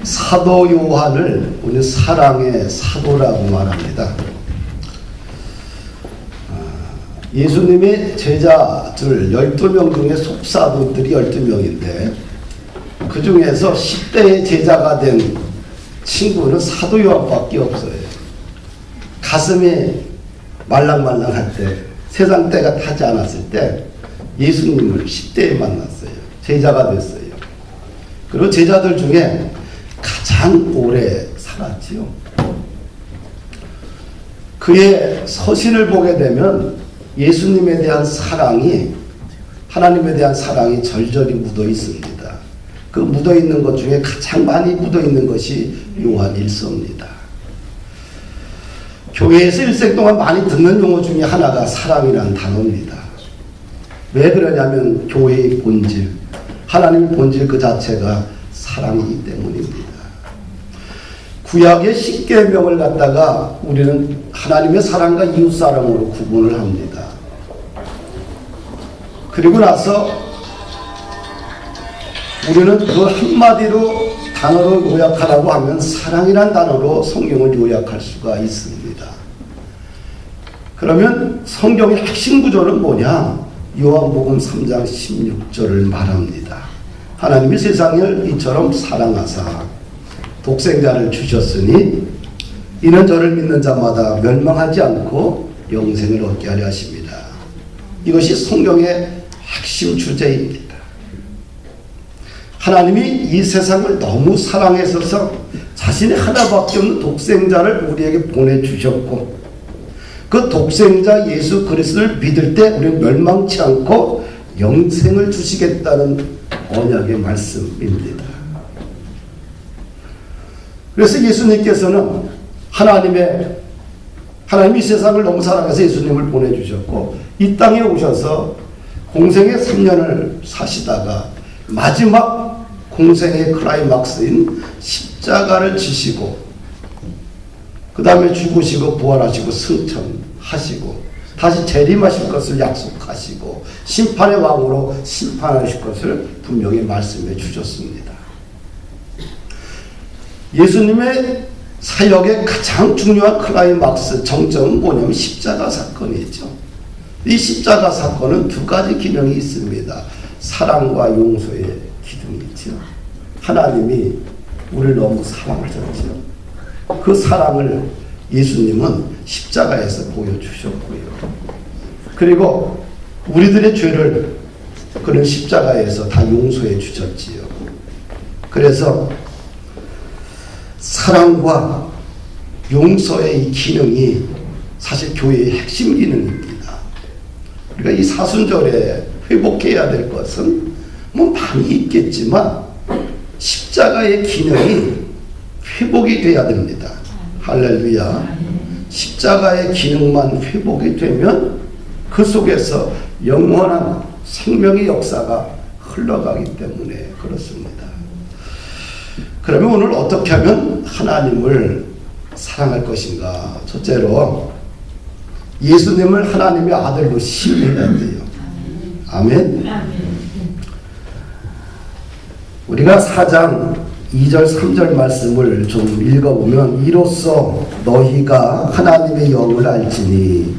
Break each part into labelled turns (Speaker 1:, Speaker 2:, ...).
Speaker 1: 사도 요한을 우리 사랑의 사도라고 말합니다. 예수님의 제자들 12명 중에 속사도들이 12명인데 그 중에서 10대의 제자가 된 친구는 사도 요한밖에 없어요. 가슴이 말랑말랑할 때, 세상 때가 타지 않았을 때 예수님을 10대에 만났어요. 제자가 됐어요. 그리고 제자들 중에 가장 오래 살았지요. 그의 서신을 보게 되면 예수님에 대한 사랑이, 하나님에 대한 사랑이 절절히 묻어 있습니다. 그 묻어 있는 것 중에 가장 많이 묻어 있는 것이 요한일서입니다. 교회에서 일생 동안 많이 듣는 용어 중에 하나가 사랑이라는 단어입니다. 왜 그러냐면 교회의 본질, 하나님의 본질 그 자체가 사랑이기 때문입니다. 구약의 10계명을 갖다가 우리는 하나님의 사랑과 이웃사랑으로 구분을 합니다. 그리고 나서 우리는 그 한마디로 단어로 요약하라고 하면 사랑이란 단어로 성경을 요약할 수가 있습니다. 그러면 성경의 핵심 구조는 뭐냐? 요한복음 3장 16절을 말합니다. 하나님이 세상을 이처럼 사랑하사 독생자를 주셨으니 이는 저를 믿는 자마다 멸망하지 않고 영생을 얻게 하려 하십니다. 이것이 성경의 핵심 주제입니다. 하나님이 이 세상을 너무 사랑하셔서 자신의 하나밖에 없는 독생자를 우리에게 보내주셨고 그 독생자 예수 그리스도를 믿을 때 우리는 멸망치 않고 영생을 주시겠다는 언약의 말씀입니다. 그래서 예수님께서는 하나님이 세상을 너무 사랑해서 예수님을 보내주셨고 이 땅에 오셔서 공생의 3년을 사시다가 마지막 공생의 클라이막스인 십자가를 지시고 그 다음에 죽으시고 부활하시고 승천하시고 다시 재림하실 것을 약속하시고 심판의 왕으로 심판하실 것을 분명히 말씀해 주셨습니다. 예수님의 사역의 가장 중요한 클라이막스 정점은 뭐냐면 십자가 사건이죠. 이 십자가 사건은 두 가지 기능이 있습니다. 사랑과 용서의 기능이 있죠. 하나님이 우리를 너무 사랑하셨죠. 그 사랑을 예수님은 십자가에서 보여주셨고요. 그리고 우리들의 죄를 그는 십자가에서 다 용서해 주셨지요. 그래서 사랑과 용서의 이 기능이 사실 교회의 핵심 기능입니다. 우리가 이 사순절에 회복해야 될 것은 뭐 많이 있겠지만 십자가의 기능이 회복이 돼야 됩니다. 할렐루야. 십자가의 기능만 회복이 되면 그 속에서 영원한 생명의 역사가 흘러가기 때문에 그렇습니다. 그러면 오늘 어떻게 하면 하나님을 사랑할 것인가? 첫째로 예수님을 하나님의 아들로 신뢰해야 돼요. 아멘. 우리가 4장 2절 3절 말씀을 좀 읽어보면 이로써 너희가 하나님의 영을 알지니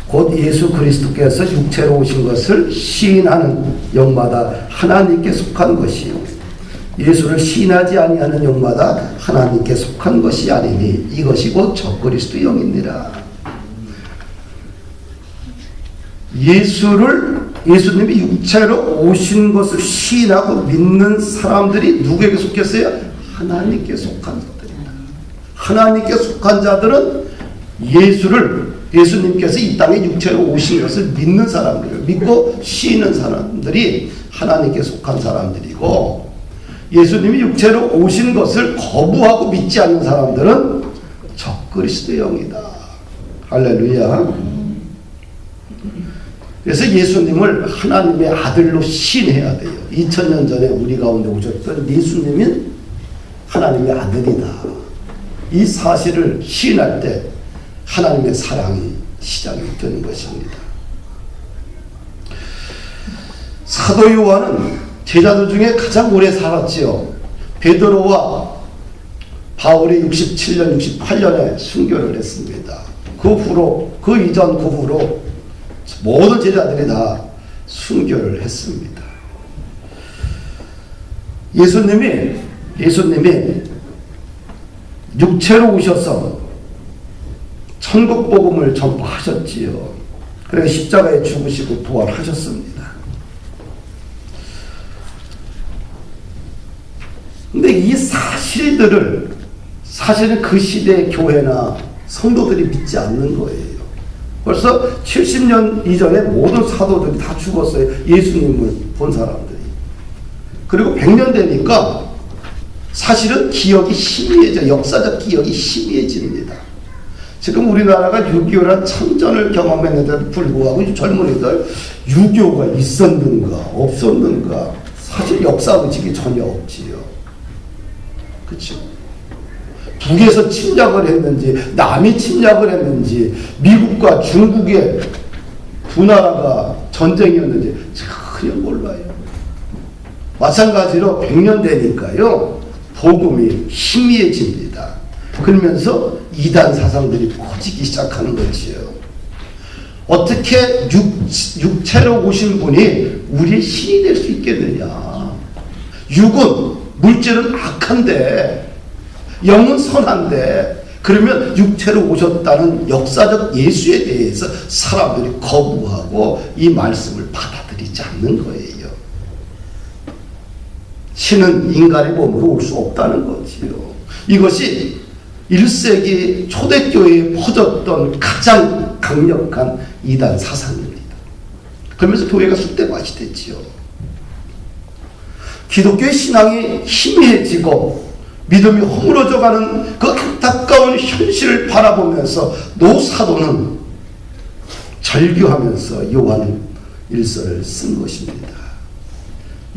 Speaker 1: 곧 예수 그리스도께서 육체로 오신 것을 시인하는 영마다 하나님께 속한 것이요 예수를 시인하지 아니하는 영마다 하나님께 속한 것이 아니니 이것이 곧 적그리스도 영이니라. 예수님이 육체로 오신 것을 시인하고 믿는 사람들이 누구에게 속했어요? 하나님께 속한 자들입니다. 하나님께 속한 자들은 예수님께서 이 땅에 육체로 오신 것을 믿는 사람들이에요. 믿고 시인하는 사람들이 하나님께 속한 사람들이고 예수님이 육체로 오신 것을 거부하고 믿지 않는 사람들은 적그리스도의 영이다. 할렐루야. 그래서 예수님을 하나님의 아들로 시인해야 돼요. 2000년 전에 우리 가운데 오셨던 예수님은 하나님의 아들이다. 이 사실을 시인할 때 하나님의 사랑이 시작이 되는 것입니다. 사도 요한은 제자들 중에 가장 오래 살았지요. 베드로와 바울이 67년, 68년에 순교를 했습니다. 그 이전 그 후로 모든 제자들이 다 순교를 했습니다. 예수님이 육체로 오셔서 천국 복음을 전파하셨지요. 그래서 십자가에 죽으시고 부활하셨습니다. 근데 이 사실들을 사실은 그 시대의 교회나 성도들이 믿지 않는 거예요. 벌써 70년 이전에 모든 사도들이 다 죽었어요. 예수님을 본 사람들이. 그리고 100년 되니까 사실은 기억이 희미해져, 역사적 기억이 희미해집니다. 지금 우리나라가 6.25란 참전을 경험했는데도 불구하고 젊은이들 6.25가 있었는가 없었는가 사실 역사 의식이 전혀 없지요. 그렇죠? 북에서 침략을 했는지 남이 침략을 했는지 미국과 중국의 두 나라가 전쟁이었는지 전혀 몰라요. 마찬가지로 100년 되니까요 복음이 희미해집니다. 그러면서 이단 사상들이 퍼지기 시작하는 거지요. 어떻게 육체로 오신 분이 우리의 신이 될 수 있겠느냐. 육은 물질은 악한데 영은 선한데 그러면 육체로 오셨다는 역사적 예수에 대해서 사람들이 거부하고 이 말씀을 받아들이지 않는 거예요. 신은 인간의 몸으로 올 수 없다는 거지요. 이것이 1세기 초대교회에 퍼졌던 가장 강력한 이단 사상입니다. 그러면서 교회가 쑥대밭이 됐지요. 기독교의 신앙이 희미해지고 믿음이 허물어져가는 그 안타까운 현실을 바라보면서 노사도는 절규하면서 요한 1서를 쓴 것입니다.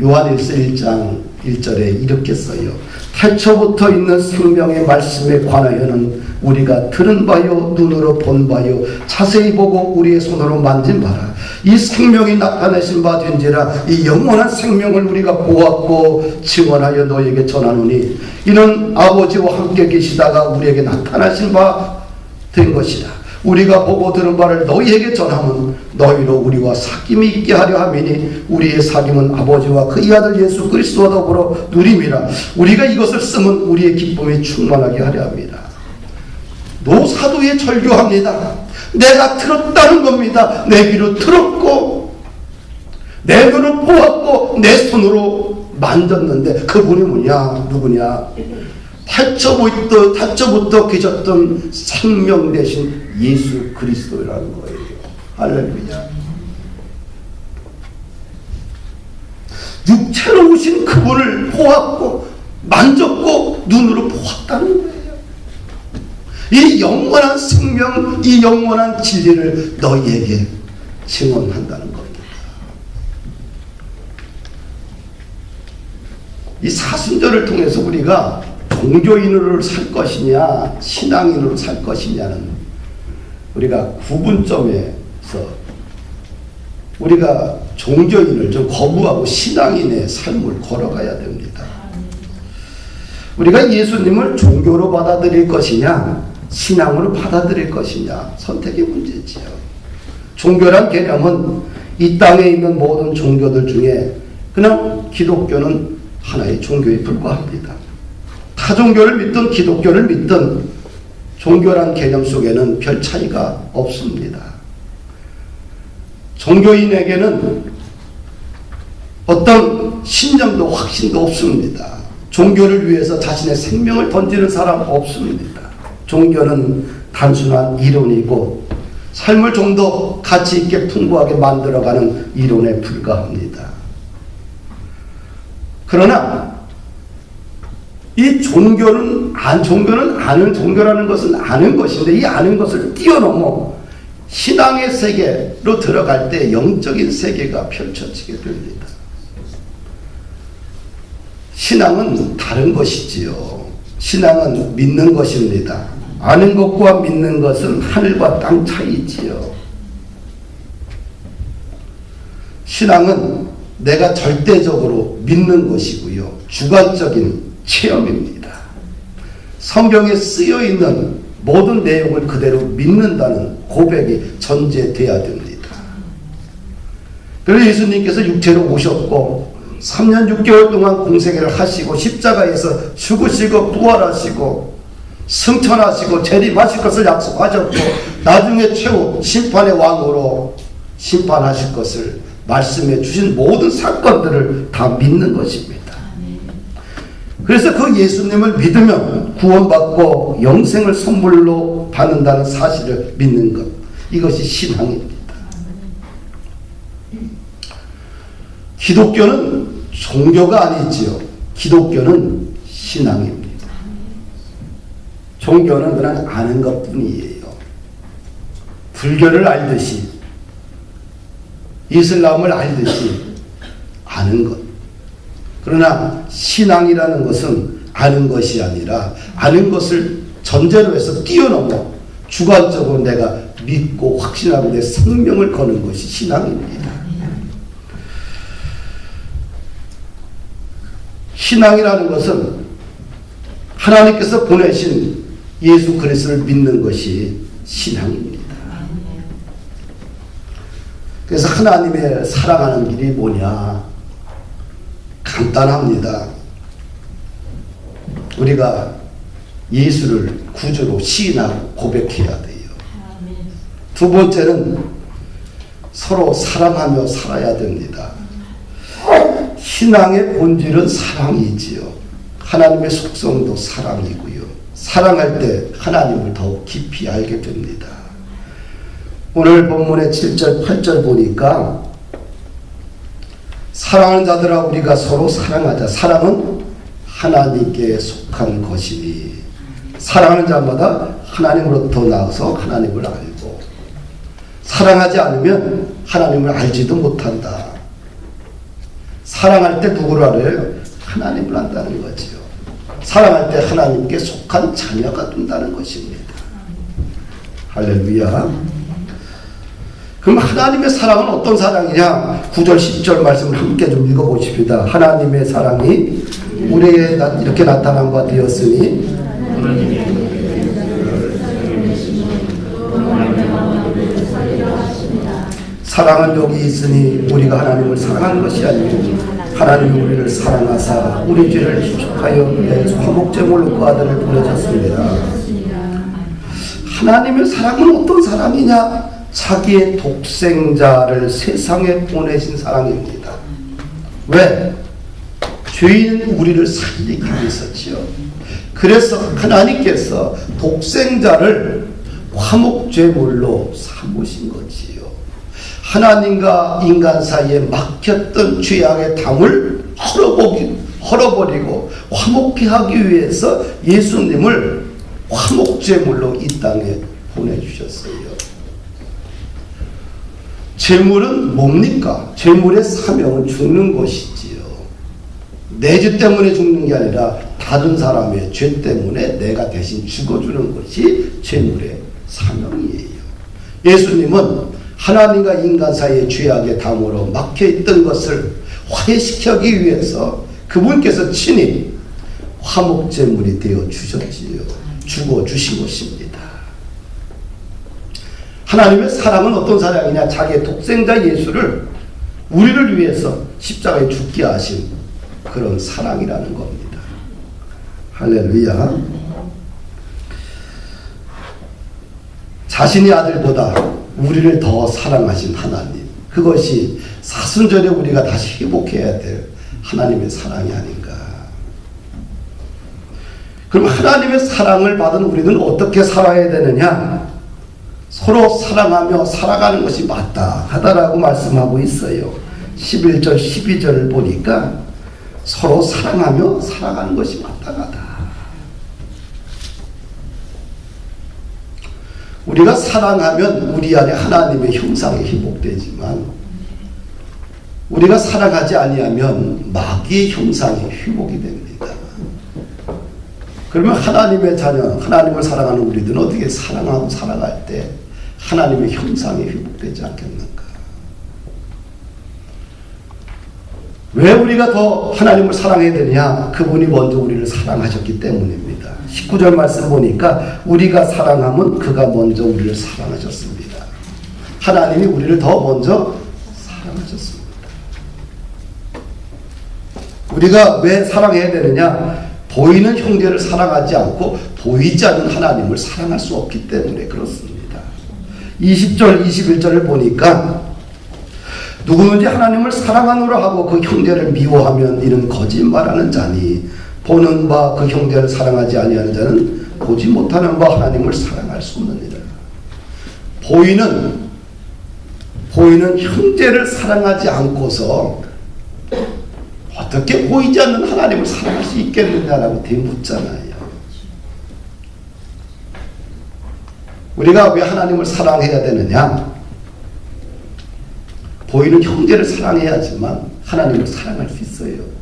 Speaker 1: 요한 1서 1장 1절에 이렇게 써요. 태초부터 있는 생명의 말씀에 관하여는 우리가 들은 바요 눈으로 본 바요 자세히 보고 우리의 손으로 만진 바라. 이 생명이 나타내신 바 된지라. 이 영원한 생명을 우리가 보았고 증언하여 너에게 전하노니 이는 아버지와 함께 계시다가 우리에게 나타나신 바 된 것이라. 우리가 보고 들은 바를 너희에게 전하면 너희로 우리와 사귐이 있게 하려 함이니 우리의 사귐은 아버지와 그의 아들 예수 그리스도와 더불어 누림이라. 우리가 이것을 쓰면 우리의 기쁨이 충만하게 하려 함이라. 노사도에 절규합니다. 내가 들었다는 겁니다. 내 귀로 들었고 내 눈으로 보았고 내 손으로 만졌는데 그분이 뭐냐 누구냐. 태초부터 계셨던 생명 대신 예수 그리스도라는 거예요. 할렐루야. 육체로 오신 그분을 보았고 만졌고 눈으로 보았다는 거예요. 이 영원한 생명, 이 영원한 진리를 너희에게 증언한다는 겁니다. 이 사순절을 통해서 우리가 종교인으로 살 것이냐 신앙인으로 살 것이냐는 우리가 구분점에서 우리가 종교인을 좀 거부하고 신앙인의 삶을 걸어가야 됩니다. 우리가 예수님을 종교로 받아들일 것이냐 신앙으로 받아들일 것이냐 선택의 문제지요. 종교란 개념은 이 땅에 있는 모든 종교들 중에 그냥 기독교는 하나의 종교에 불과합니다. 타 종교를 믿든 기독교를 믿든 종교란 개념 속에는 별 차이가 없습니다. 종교인에게는 어떤 신념도 확신도 없습니다. 종교를 위해서 자신의 생명을 던지는 사람 없습니다. 종교는 단순한 이론이고 삶을 좀 더 가치 있게 풍부하게 만들어가는 이론에 불과합니다. 그러나 이 종교는 아는 종교라는 것은 아는 것인데 이 아는 것을 뛰어넘어 신앙의 세계로 들어갈 때 영적인 세계가 펼쳐지게 됩니다. 신앙은 다른 것이지요. 신앙은 믿는 것입니다. 아는 것과 믿는 것은 하늘과 땅 차이지요. 신앙은 내가 절대적으로 믿는 것이고요. 주관적인 체험입니다. 성경에 쓰여 있는 모든 내용을 그대로 믿는다는 고백이 전제돼야 됩니다. 그래서 예수님께서 육체로 오셨고 3년 6개월 동안 공생애를 하시고 십자가에서 죽으시고 부활하시고 승천하시고 재림하실 것을 약속하셨고 나중에 최후 심판의 왕으로 심판하실 것을 말씀해 주신 모든 사건들을 다 믿는 것입니다. 그래서 그 예수님을 믿으면 구원받고 영생을 선물로 받는다는 사실을 믿는 것, 이것이 신앙입니다. 기독교는 종교가 아니지요. 기독교는 신앙입니다. 종교는 그냥 아는 것뿐이에요. 불교를 알듯이, 이슬람을 알듯이 아는 것. 그러나 신앙이라는 것은 아는 것이 아니라 아는 것을 전제로 해서 뛰어넘어 주관적으로 내가 믿고 확신하고 내 생명을 거는 것이 신앙입니다. 신앙이라는 것은 하나님께서 보내신 예수 그리스도를 믿는 것이 신앙입니다. 그래서 하나님의 사랑하는 길이 뭐냐? 간단합니다. 우리가 예수를 구주로 시인하고 고백해야 돼요. 두 번째는 서로 사랑하며 살아야 됩니다. 신앙의 본질은 사랑이지요. 하나님의 속성도 사랑이고요. 사랑할 때 하나님을 더욱 깊이 알게 됩니다. 오늘 본문의 7절 8절 보니까 사랑하는 자들아 우리가 서로 사랑하자. 사랑은 하나님께 속한 것이니 사랑하는 자마다 하나님으로부터 나와서 하나님을 알고 사랑하지 않으면 하나님을 알지도 못한다. 사랑할 때 누구를 알아요? 하나님을 안다는 거지요. 사랑할 때 하나님께 속한 자녀가 된다는 것입니다. 할렐루야. 그럼 하나님의 사랑은 어떤 사랑이냐? 9절 10절 말씀을 함께 좀 읽어보십시다. 하나님의 사랑이 우리에게 이렇게 나타난 바 되었으니 사랑은 여기 있으니 우리가 하나님을 사랑하는 것이 아니고 하나님이 우리를 사랑하사 우리 죄를 지축하여 내 화목제물로 그 아들을 보내셨습니다. 하나님의 사랑은 어떤 사랑이냐? 자기의 독생자를 세상에 보내신 사랑입니다. 왜? 죄인 우리를 살리기 위해서지요. 그래서 하나님께서 독생자를 화목제물로 삼으신 거지요. 하나님과 인간 사이에 막혔던 죄악의 담을 헐어버리고 화목케 하기 위해서 예수님을 화목제물로 이 땅에 보내주셨어요. 제물은 뭡니까? 제물의 사명은 죽는 것이지요. 내 죄 때문에 죽는 게 아니라 다른 사람의 죄 때문에 내가 대신 죽어주는 것이 제물의 사명이에요. 예수님은 하나님과 인간 사이의 죄악의 담으로 막혀있던 것을 화해시키기 위해서 그분께서 친히 화목제물이 되어 주셨지요. 죽어주신 것입니다. 하나님의 사랑은 어떤 사랑이냐? 자기의 독생자 예수를 우리를 위해서 십자가에 죽게 하신 그런 사랑이라는 겁니다. 할렐루야. 자신의 아들보다 우리를 더 사랑하신 하나님, 그것이 사순절에 우리가 다시 회복해야 될 하나님의 사랑이 아닌가. 그럼 하나님의 사랑을 받은 우리는 어떻게 살아야 되느냐? 서로 사랑하며 살아가는 것이 맞다 하다라고 말씀하고 있어요. 11절 12절을 보니까 서로 사랑하며 살아가는 것이 마땅하다. 우리가 사랑하면 우리 안에 하나님의 형상이 회복되지만 우리가 사랑하지 아니하면 마귀의 형상이 회복이 됩니다. 그러면 하나님의 자녀, 하나님을 사랑하는 우리들은 어떻게 사랑하고 살아갈 때 하나님의 형상이 회복되지 않겠는가? 왜 우리가 더 하나님을 사랑해야 되냐? 그분이 먼저 우리를 사랑하셨기 때문입니다. 19절 말씀 보니까 우리가 사랑하면 그가 먼저 우리를 사랑하셨습니다. 하나님이 우리를 더 먼저 사랑하셨습니다. 우리가 왜 사랑해야 되느냐? 보이는 형제를 사랑하지 않고 보이지 않는 하나님을 사랑할 수 없기 때문에 그렇습니다. 20절 21절을 보니까 누구든지 하나님을 사랑하노라 하고 그 형제를 미워하면 이는 거짓말하는 자니 보는 바 그 형제를 사랑하지 아니하는 자는 보지 못하는 바 하나님을 사랑할 수 없느니라. 보이는 형제를 사랑하지 않고서 어떻게 보이지 않는 하나님을 사랑할 수 있겠느냐라고 대묻잖아요. 우리가 왜 하나님을 사랑해야 되느냐? 보이는 형제를 사랑해야지만 하나님을 사랑할 수 있어요.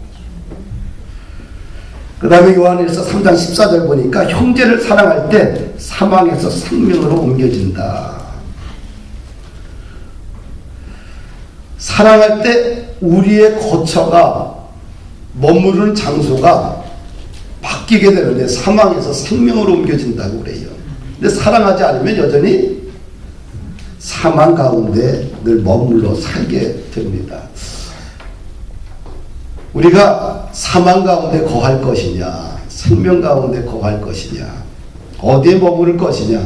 Speaker 1: 그 다음에 요한일서 3장 14절 보니까 형제를 사랑할 때 사망에서 생명으로 옮겨진다. 사랑할 때 우리의 거처가 머무르는 장소가 바뀌게 되는데 사망에서 생명으로 옮겨진다고 그래요. 근데 사랑하지 않으면 여전히 사망 가운데 늘 머물러 살게 됩니다. 우리가 사망 가운데 거할 것이냐, 생명 가운데 거할 것이냐, 어디에 머무를 것이냐,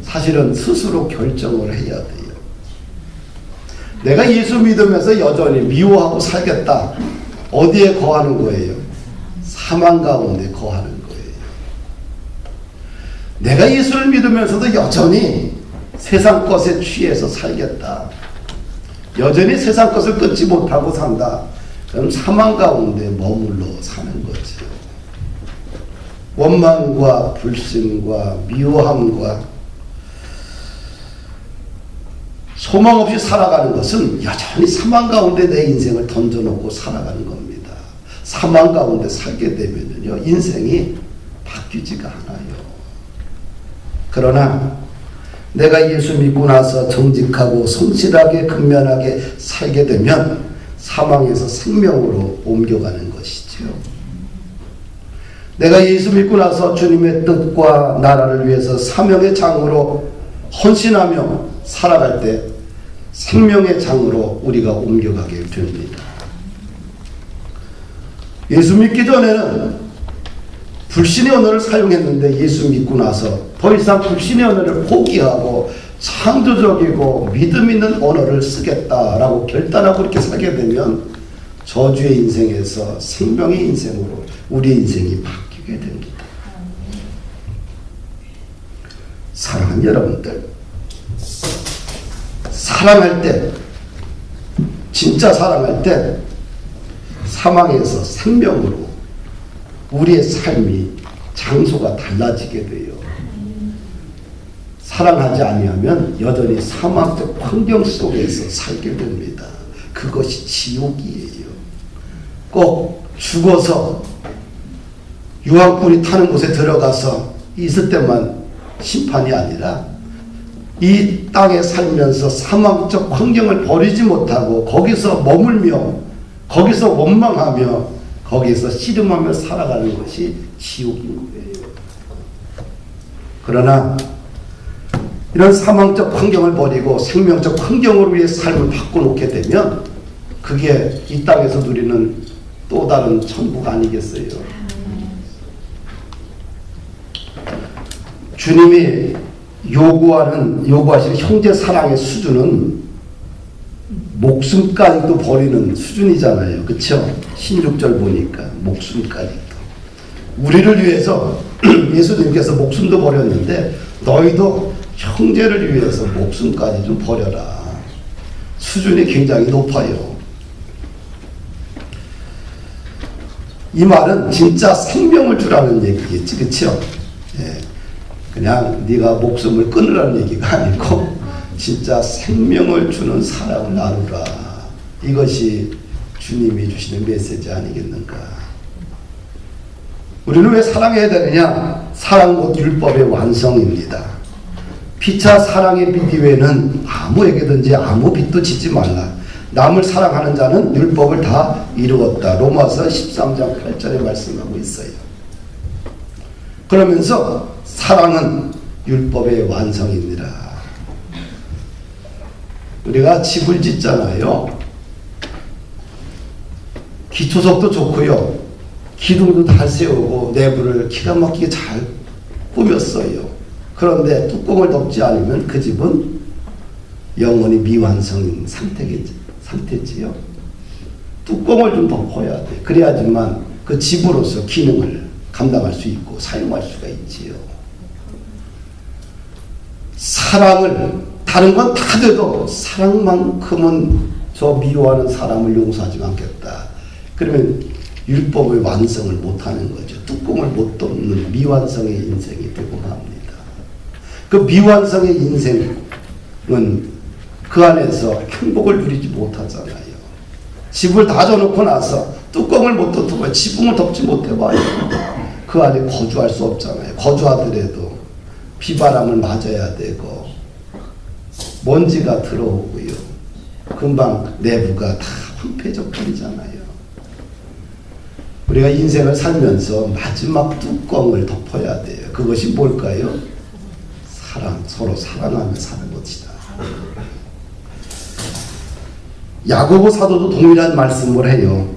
Speaker 1: 사실은 스스로 결정을 해야 돼요. 내가 예수 믿으면서 여전히 미워하고 살겠다. 어디에 거하는 거예요? 사망 가운데 거하는 거예요. 내가 예수를 믿으면서도 여전히 세상 것에 취해서 살겠다. 여전히 세상 것을 끊지 못하고 산다. 그럼 사망 가운데 머물러 사는 거죠. 원망과 불신과 미워함과 소망 없이 살아가는 것은 여전히 사망 가운데 내 인생을 던져놓고 살아가는 겁니다. 사망 가운데 살게 되면요, 인생이 바뀌지가 않아요. 그러나 내가 예수 믿고 나서 정직하고 성실하게 근면하게 살게 되면 사망에서 생명으로 옮겨가는 것이죠. 내가 예수 믿고 나서 주님의 뜻과 나라를 위해서 사명의 장으로 헌신하며 살아갈 때 생명의 장으로 우리가 옮겨가게 됩니다. 예수 믿기 전에는 불신의 언어를 사용했는데 예수 믿고 나서 더 이상 불신의 언어를 포기하고 창조적이고 믿음 있는 언어를 쓰겠다라고 결단하고 이렇게 살게 되면 저주의 인생에서 생명의 인생으로 우리의 인생이 바뀌게 됩니다. 사랑하는 여러분들, 사랑할 때, 진짜 사랑할 때 사망에서 생명으로 우리의 삶이 장소가 달라지게 돼요. 사랑하지 아니하면 여전히 사망적 환경 속에서 살게 됩니다. 그것이 지옥이에요. 꼭 죽어서 유황불이 타는 곳에 들어가서 있을 때만 심판이 아니라 이 땅에 살면서 사망적 환경을 버리지 못하고 거기서 머물며 거기서 원망하며 거기서 씨름하며 살아가는 것이 지옥인 거예요. 그러나 이런 사망적 환경을 버리고 생명적 환경으로 위해 삶을 바꿔놓게 되면 그게 이 땅에서 누리는 또 다른 천국 아니겠어요? 주님이 요구하시는 형제 사랑의 수준은 목숨까지도 버리는 수준이잖아요. 그렇죠? 16절 보니까 목숨까지도. 우리를 위해서 예수님께서 목숨도 버렸는데 너희도 형제를 위해서 목숨까지 좀 버려라. 수준이 굉장히 높아요. 이 말은 진짜 생명을 주라는 얘기겠지, 그렇죠? 예. 그냥 네가 목숨을 끊으라는 얘기가 아니고 진짜 생명을 주는 사랑을 나누라. 이것이 주님이 주시는 메시지 아니겠는가. 우리는 왜 사랑해야 되느냐? 사랑 곧 율법의 완성입니다. 피차 사랑의 빚 이외에는 아무에게든지 아무 빚도 짓지 말라. 남을 사랑하는 자는 율법을 다 이루었다. 로마서 13장 8절에 말씀하고 있어요. 그러면서 사랑은 율법의 완성입니다. 우리가 집을 짓잖아요. 기초석도 좋고요. 기둥도 잘 세우고 내부를 기가 막히게 잘 꾸몄어요. 그런데 뚜껑을 덮지 않으면 그 집은 영원히 미완성인 상태지요. 뚜껑을 좀 덮어야 돼. 그래야지만 그 집으로서 기능을 감당할 수 있고 사용할 수가 있지요. 사랑을, 다른 건 다 돼도 사랑만큼은 저 미워하는 사람을 용서하지 않겠다. 그러면 율법의 완성을 못하는 거죠. 뚜껑을 못 덮는 미완성의 인생이 되고 맙니다. 그 미완성의 인생은 그 안에서 행복을 누리지 못하잖아요. 집을 다 져놓고 나서 뚜껑을 못 덮어봐요. 지붕을 덮지 못해봐요. 그 안에 거주할 수 없잖아요. 거주하더라도 비바람을 맞아야 되고 먼지가 들어오고요. 금방 내부가 다 황폐해져 버리잖아요. 우리가 인생을 살면서 마지막 뚜껑을 덮어야 돼요. 그것이 뭘까요? 사랑, 서로 사랑하며 사는 것이다. 야고보 사도도 동일한 말씀을 해요.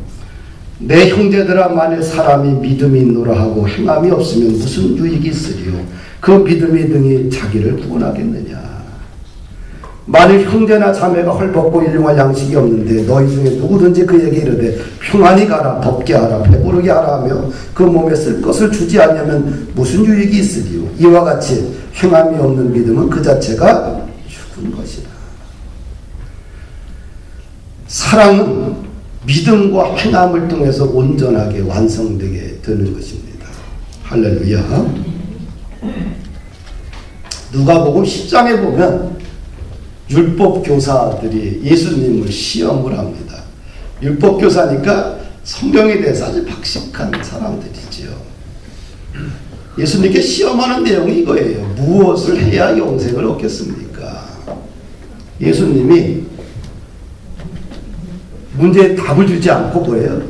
Speaker 1: 내 형제들아, 만일 사람이 믿음이 있노라 하고 행함이 없으면 무슨 유익이 있으리요? 그 믿음이 등이 자기를 구원하겠느냐? 만일 형제나 자매가 헐벗고 일용할 양식이 없는데 너희 중에 누구든지 그에게 이르되 평안히 가라, 덥게 하라, 배부르게 하라 하며 그 몸에 쓸 것을 주지 않으면 무슨 유익이 있으리요? 이와 같이 행함이 없는 믿음은 그 자체가 죽은 것이다. 사랑은 믿음과 행함을 통해서 온전하게 완성되게 되는 것입니다. 할렐루야. 누가복음 10장에 보면 율법 교사들이 예수님을 시험을 합니다. 율법 교사니까 성경에 대해서 아주 박식한 사람들이지요. 예수님께 시험하는 내용이 이거예요. 무엇을 해야 영생을 얻겠습니까? 예수님이 문제에 답을 주지 않고 뭐예요?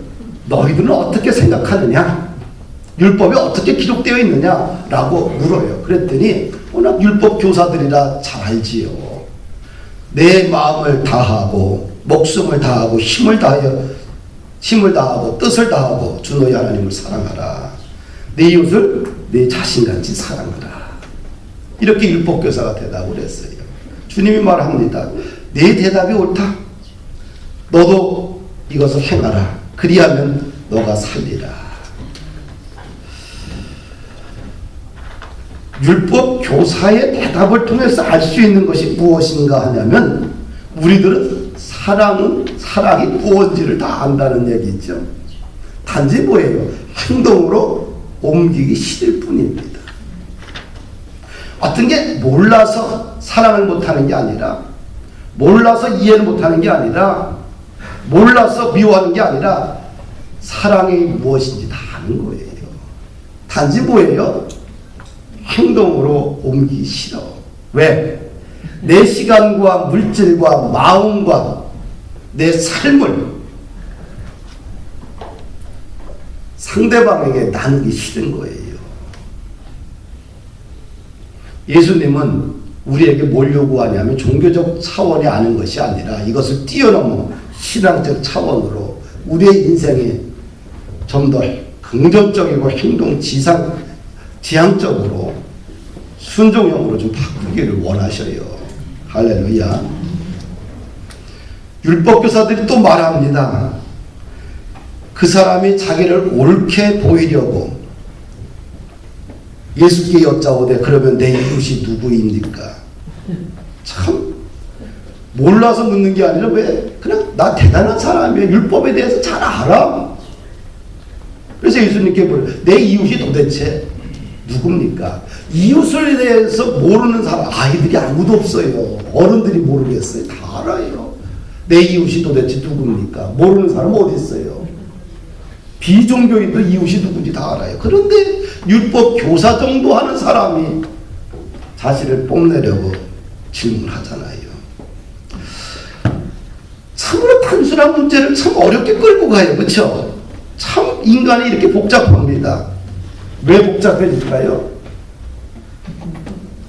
Speaker 1: 너희들은 어떻게 생각하느냐? 율법에 어떻게 기록되어 있느냐? 라고 물어요. 그랬더니 워낙 율법 교사들이라 잘 알지요. 내 마음을 다하고 목숨을 다하고 힘을 다하고 뜻을 다하고 주 너희 하나님을 사랑하라. 내 이웃을 내 자신같이 사랑하라. 이렇게 율법 교사가 대답을 했어요. 주님이 말합니다. 내 대답이 옳다. 너도 이것을 행하라. 그리하면 너가 살리라. 율법 교사의 대답을 통해서 알 수 있는 것이 무엇인가 하냐면 우리들은 사랑이 무엇인지를 다 안다는 얘기죠. 단지 뭐예요? 행동으로 옮기기 싫을 뿐입니다. 어떤 게 몰라서 사랑을 못하는 게 아니라, 몰라서 이해를 못하는 게 아니라, 몰라서 미워하는 게 아니라 사랑이 무엇인지 다 아는 거예요. 단지 뭐예요? 행동으로 옮기기 싫어. 왜? 내 시간과 물질과 마음과 내 삶을 상대방에게 나누기 싫은 거예요. 예수님은 우리에게 뭘 요구하냐면 종교적 차원이 아는 것이 아니라 이것을 뛰어넘어 신앙적 차원으로 우리의 인생에 좀 더 긍정적이고 행동 지향적으로 순종형으로 좀 바꾸기를 원하셔요. 할렐루야. 율법교사들이 또 말합니다. 그 사람이 자기를 옳게 보이려고 예수께 여짜오되 그러면 내 이웃이 누구입니까? 참 몰라서 묻는 게 아니라 왜 그냥 나 대단한 사람이야. 율법에 대해서 잘 알아. 그래서 예수님께 물어요. 내 이웃이 도대체 누굽니까? 이웃에 대해서 모르는 사람 아이들이 아무도 없어요. 어른들이 모르겠어요. 다 알아요. 내 이웃이 도대체 누굽니까? 모르는 사람 어디 있어요? 비종교인도 이웃이 누군지 다 알아요. 그런데 율법 교사 정도 하는 사람이 자신을 뽐내려고 질문하잖아요. 참으로 단순한 문제를 참 어렵게 끌고 가요. 그렇죠? 참 인간이 이렇게 복잡합니다. 왜 복잡해질까요?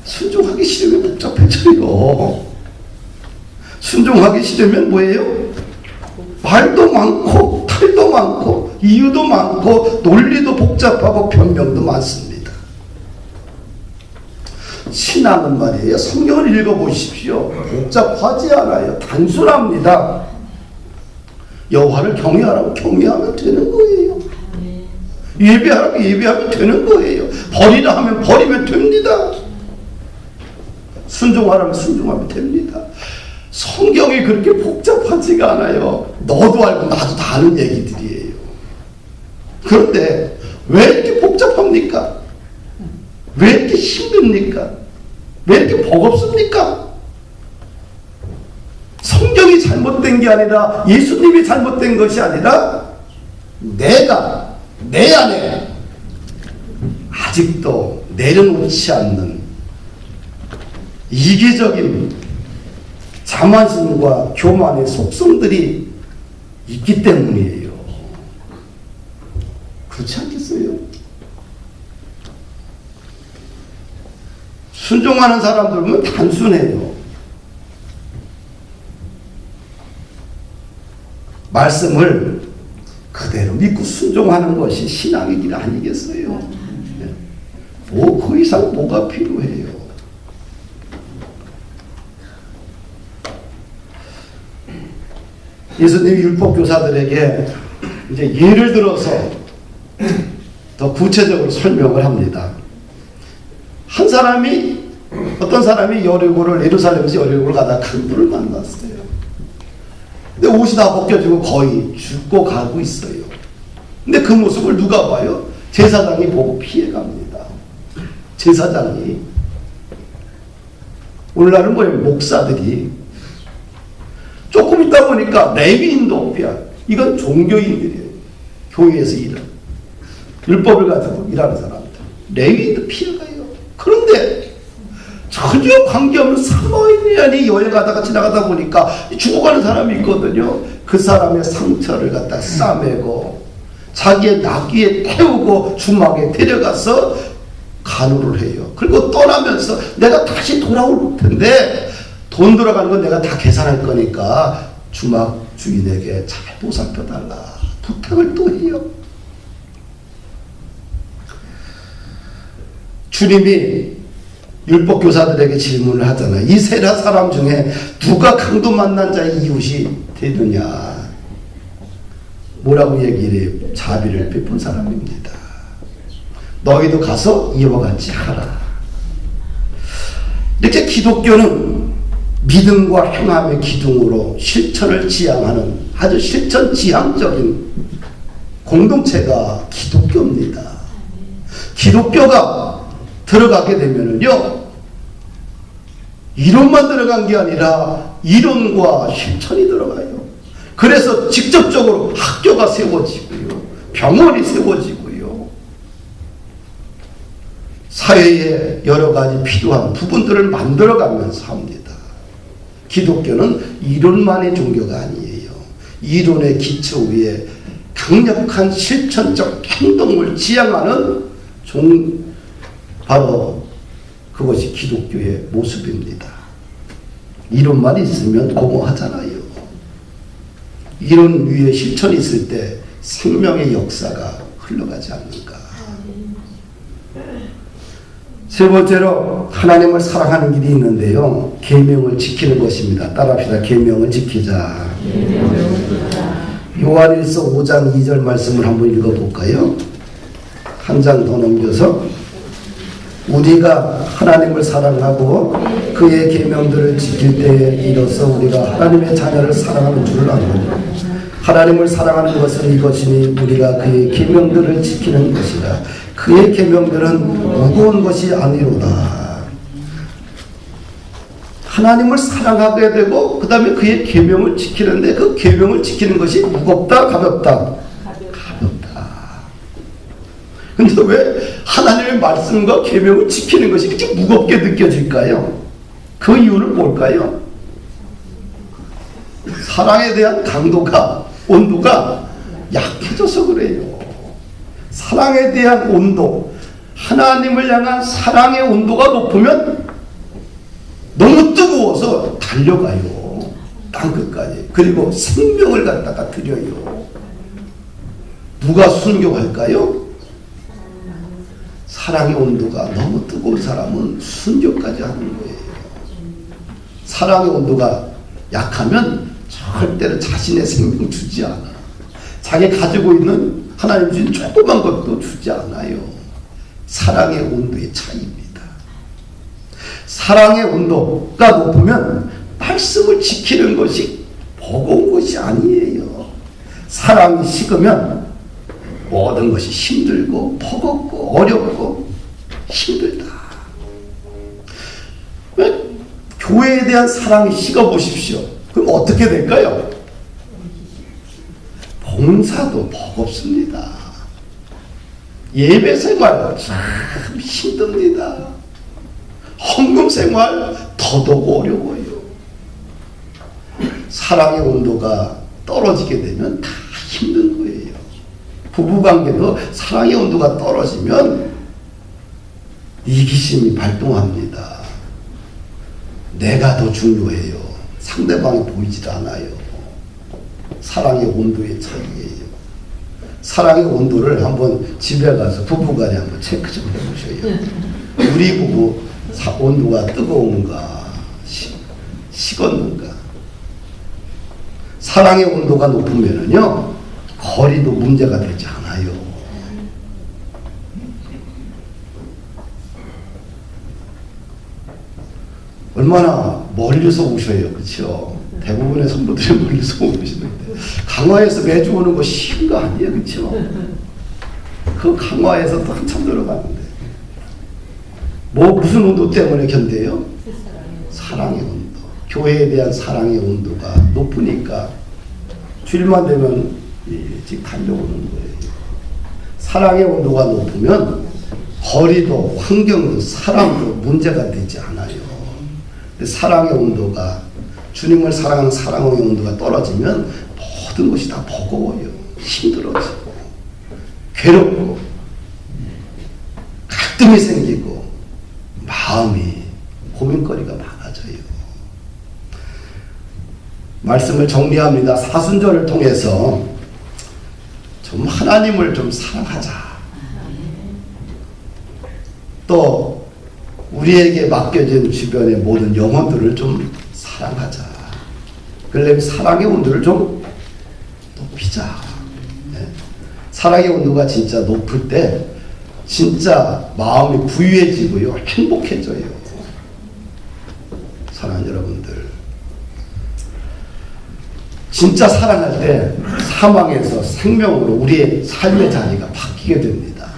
Speaker 1: 순종하기 싫으면 복잡해져요. 순종하기 싫으면 뭐예요? 말도 많고 탈도 많고 이유도 많고 논리도 복잡하고 변명도 많습니다. 신앙은 말이에요. 성경을 읽어보십시오. 복잡하지 않아요. 단순합니다. 여호와를 경외하라고 경외하면 되는 거예요. 예배하라고 예배하면 되는 거예요. 버리라 하면 버리면 됩니다. 순종하라면 순종하면 됩니다. 성경이 그렇게 복잡하지가 않아요. 너도 알고 나도 다 아는 얘기들이에요. 그런데 왜 이렇게 복잡합니까? 왜 이렇게 힘듭니까? 왜 이렇게 버겁습니까? 성경이 잘못된 게 아니라 예수님이 잘못된 것이 아니라 내가 내 안에 아직도 내려놓지 않는 이기적인 자만심과 교만의 속성들이 있기 때문이에요. 그렇지 않겠어요? 순종하는 사람들은 단순해요. 말씀을 그대로 믿고 순종하는 것이 신앙의 길 아니겠어요? 뭐 그 이상 뭐가 필요해요? 예수님이 율법교사들에게 이제 예를 들어서 더 구체적으로 설명을 합니다. 한 사람이 어떤 사람이 여리고를 예루살렘에서 여리고를 가다가 큰 불을 만났어요. 근데 옷이 다 벗겨지고 거의 죽고 가고 있어요. 근데 그 모습을 누가 봐요? 제사장이 보고 피해갑니다. 제사장이. 오늘날은 뭐예요? 목사들이. 조금 있다 보니까 레위인도 피하. 이건 종교인들이에요. 교회에서 일하는. 율법을 가지고 일하는 사람들. 레위인도 피해가요. 그런데 전혀 관계없는 사마리아인이 여행하다가 지나가다 보니까 죽어가는 사람이 있거든요. 그 사람의 상처를 갖다 싸매고 자기의 나귀에 태우고 주막에 데려가서 간호를 해요. 그리고 떠나면서 내가 다시 돌아올 텐데 돈 들어가는 건 내가 다 계산할 거니까 주막 주인에게 잘 보살펴달라 부탁을 또 해요. 주님이 율법교사들에게 질문을 하잖아요. 이 세 사람 중에 누가 강도 만난 자의 이웃이 되느냐. 뭐라고 얘기를 해요? 자비를 베푼 사람입니다. 너희도 가서 이와 같이 하라. 이렇게 기독교는 믿음과 행함의 기둥으로 실천을 지향하는 아주 실천 지향적인 공동체가 기독교입니다. 기독교가 들어가게 되면은요, 이론만 들어간 게 아니라 이론과 실천이 들어가요. 그래서 직접적으로 학교가 세워지고요, 병원이 세워지고요, 사회에 여러 가지 필요한 부분들을 만들어가면서 합니다. 기독교는 이론만의 종교가 아니에요. 이론의 기초 위에 강력한 실천적 행동을 지향하는 바로 그것이 기독교의 모습입니다. 이론만 있으면 공허하잖아요. 이론 위에 실천이 있을 때 생명의 역사가 흘러가지 않는가. 세 번째로 하나님을 사랑하는 길이 있는데요. 계명을 지키는 것입니다. 따라합시다. 계명을 지키자. 요한일서 5장 2절 말씀을 한번 읽어볼까요? 한 장 더 넘겨서 우리가 하나님을 사랑하고 그의 계명들을 지킬 때에 이로써 우리가 하나님의 자녀를 사랑하는 줄을 알고 하나님을 사랑하는 것은 이것이니 우리가 그의 계명들을 지키는 것이라. 그의 계명들은 무거운 것이 아니로다. 하나님을 사랑하게 되고 그 다음에 그의 계명을 지키는데 그 계명을 지키는 것이 무겁다 가볍다? 가볍다. 근데 왜 하나님의 말씀과 계명을 지키는 것이 그렇게 무겁게 느껴질까요? 그 이유는 뭘까요? 사랑에 대한 강도가, 온도가 약해져서 그래요. 사랑에 대한 온도, 하나님을 향한 사랑의 온도가 높으면 너무 뜨거워서 달려가요. 땅끝까지. 그리고 생명을 갖다가 드려요. 누가 순교할까요? 사랑의 온도가 너무 뜨거운 사람은 순교까지 하는 거예요. 사랑의 온도가 약하면 절대로 자신의 생명 주지 않아. 자기 가지고 있는 하나님 주신 조그만 것도 주지 않아요. 사랑의 온도의 차이입니다. 사랑의 온도가 높으면 말씀을 지키는 것이 버거운 것이 아니에요. 사랑이 식으면 모든 것이 힘들고 버겁고 어렵고 힘들다. 교회에 대한 사랑이 식어보십시오. 그럼 어떻게 될까요? 봉사도 버겁습니다. 예배 생활 참 힘듭니다. 헌금 생활 더더욱 어려워요. 사랑의 온도가 떨어지게 되면 다 힘든 거예요. 부부관계도 사랑의 온도가 떨어지면 이기심이 발동합니다. 내가 더 중요해요. 상대방이 보이질 않아요. 사랑의 온도의 차이예요. 사랑의 온도를 한번 집에 가서 부부간에 한번 체크 좀 해보셔요. 우리 부부 온도가 뜨거운가 식었는가. 사랑의 온도가 높으면은요 거리도 문제가 되지 않아요. 얼마나 멀리서 오셔요. 그렇죠? 대부분의 성도들이 멀리서 오시는데 강화에서 매주 오는 거 쉬운 거 아니에요. 그렇죠? 그 강화에서 또 한참 들어가는데 무슨 온도 때문에 견뎌요? 사랑의 온도. 교회에 대한 사랑의 온도가 높으니까 주일만 되면 일찍 달려오는 거예요. 사랑의 온도가 높으면 거리도 환경도 사람도 문제가 되지 않아요. 근데 사랑의 온도가 주님을 사랑하는 사랑의 온도가 떨어지면 모든 것이 다 버거워요. 힘들어지고 괴롭고 갈등이 생기고 마음이 고민거리가 많아져요. 말씀을 정리합니다. 사순절을 통해서 좀 하나님을 좀 사랑하자. 또 우리에게 맡겨진 주변의 모든 영혼들을 좀 사랑하자. 그러려면 사랑의 온도를 좀 높이자. 네. 사랑의 온도가 진짜 높을 때 진짜 마음이 부유해지고요. 행복해져요. 사랑하는 여러분들. 진짜 사랑할 때 사망에서 생명으로 우리의 삶의 자리가 바뀌게 됩니다.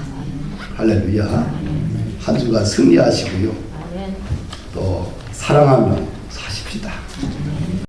Speaker 1: 할렐루야. 한 주간 승리하시고요. 또 사랑하며 사십시다.